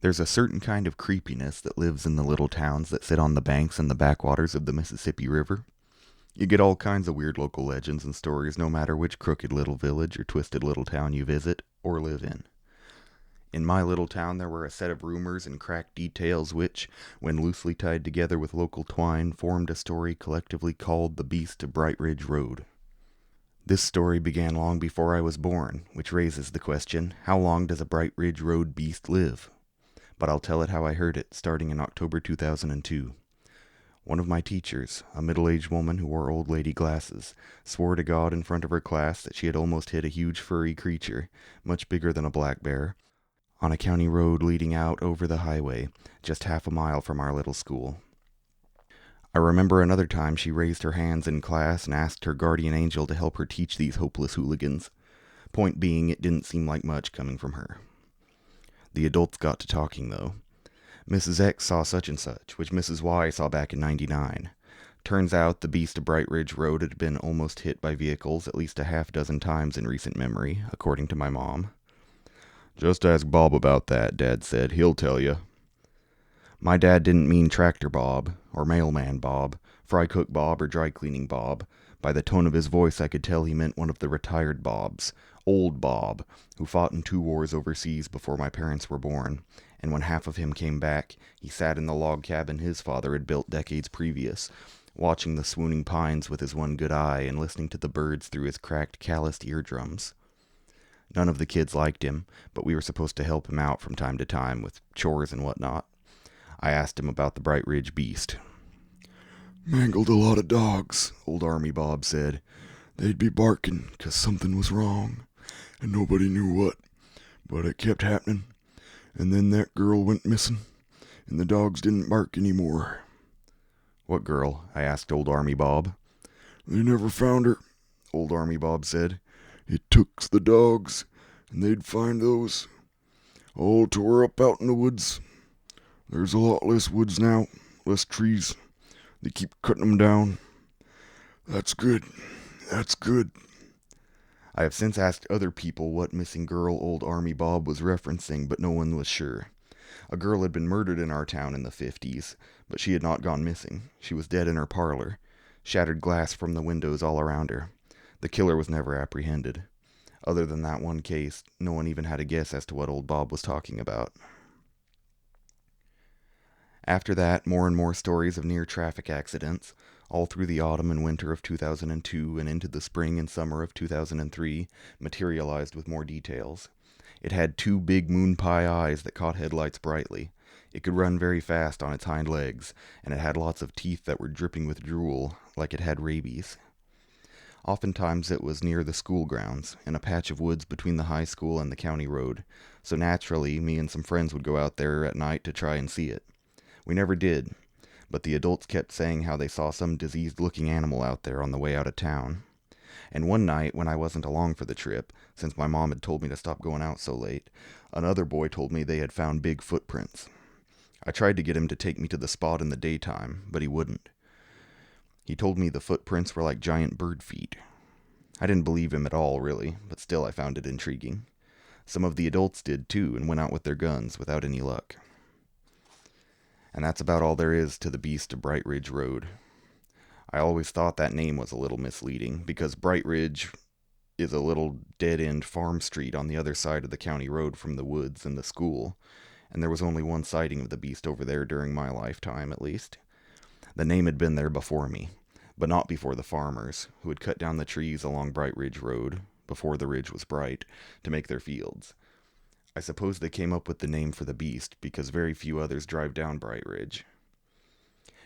There's a certain kind of creepiness that lives in the little towns that sit on the banks and the backwaters of the Mississippi River. You get all kinds of weird local legends and stories no matter which crooked little village or twisted little town you visit or live in. In my little town, there were a set of rumors and cracked details which, when loosely tied together with local twine, formed a story collectively called The Beast of Bright Ridge Road. This story began long before I was born, which raises the question, how long does a Bright Ridge Road beast live? But I'll tell it how I heard it, starting in October 2002. One of my teachers, a middle-aged woman who wore old lady glasses, swore to God in front of her class that she had almost hit a huge furry creature, much bigger than a black bear, on a county road leading out over the highway, just half a mile from our little school. I remember another time she raised her hands in class and asked her guardian angel to help her teach these hopeless hooligans. Point being, it didn't seem like much coming from her. The adults got to talking, though. Mrs. X saw such and such, which Mrs. Y saw back in '99. Turns out the beast of Bright Ridge Road had been almost hit by vehicles at least a half dozen times in recent memory, according to my mom. "Just ask Bob about that," Dad said. "He'll tell you." My dad didn't mean Tractor Bob, or Mailman Bob, Fry Cook Bob, or Dry Cleaning Bob. By the tone of his voice I could tell he meant one of the retired Bobs, Old Bob, who fought in 2 wars overseas before my parents were born, and when half of him came back, he sat in the log cabin his father had built decades previous, watching the swooning pines with his one good eye and listening to the birds through his cracked, calloused eardrums. None of the kids liked him, but we were supposed to help him out from time to time with chores and whatnot. I asked him about the Bright Ridge beast. "Mangled a lot of dogs," old Army Bob said. "They'd be barking 'cause something was wrong, and nobody knew what, but it kept happening. And then that girl went missing, and the dogs didn't bark anymore." "What girl?" I asked old Army Bob. "They never found her," old Army Bob said. "It took the dogs, and they'd find those. All tore up out in the woods. There's a lot less woods now, less trees. They keep cutting them down." "That's good. That's good." I have since asked other people what missing girl old Army Bob was referencing, but no one was sure. A girl had been murdered in our town in the '50s, but she had not gone missing. She was dead in her parlor. Shattered glass from the windows all around her. The killer was never apprehended. Other than that one case, no one even had a guess as to what old Bob was talking about. After that, more and more stories of near traffic accidents, all through the autumn and winter of 2002 and into the spring and summer of 2003, materialized with more details. It had 2 big moon pie eyes that caught headlights brightly. It could run very fast on its hind legs, and it had lots of teeth that were dripping with drool, like it had rabies. Oftentimes it was near the school grounds, in a patch of woods between the high school and the county road, so naturally me and some friends would go out there at night to try and see it. We never did, but the adults kept saying how they saw some diseased-looking animal out there on the way out of town. And one night, when I wasn't along for the trip, since my mom had told me to stop going out so late, another boy told me they had found big footprints. I tried to get him to take me to the spot in the daytime, but he wouldn't. He told me the footprints were like giant bird feet. I didn't believe him at all, really, but still I found it intriguing. Some of the adults did too, and went out with their guns without any luck. And that's about all there is to the beast of Bright Ridge Road. I always thought that name was a little misleading, because Bright Ridge is a little dead-end farm street on the other side of the county road from the woods and the school, and there was only one sighting of the beast over there during my lifetime, at least. The name had been there before me, but not before the farmers, who had cut down the trees along Bright Ridge Road, before the ridge was bright, to make their fields. I suppose they came up with the name for the beast because very few others drive down Bright Ridge.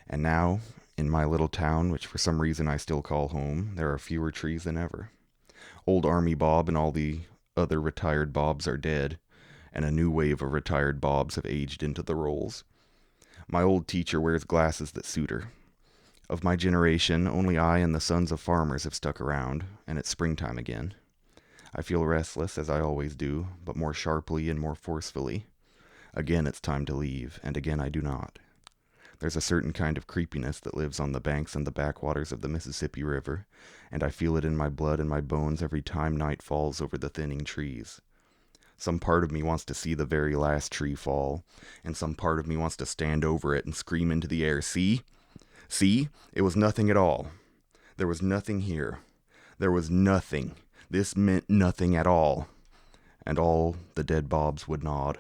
And now, in my little town, which for some reason I still call home, there are fewer trees than ever. Old Army Bob and all the other retired Bobs are dead, and a new wave of retired Bobs have aged into the roles. My old teacher wears glasses that suit her. Of my generation, only I and the sons of farmers have stuck around, and it's springtime again. I feel restless, as I always do, but more sharply and more forcefully. Again it's time to leave, and again I do not. There's a certain kind of creepiness that lives on the banks and the backwaters of the Mississippi River, and I feel it in my blood and my bones every time night falls over the thinning trees. Some part of me wants to see the very last tree fall, and some part of me wants to stand over it and scream into the air, see? See? It was nothing at all. There was nothing here. There was nothing. This meant nothing at all. And all the dead bobs would nod.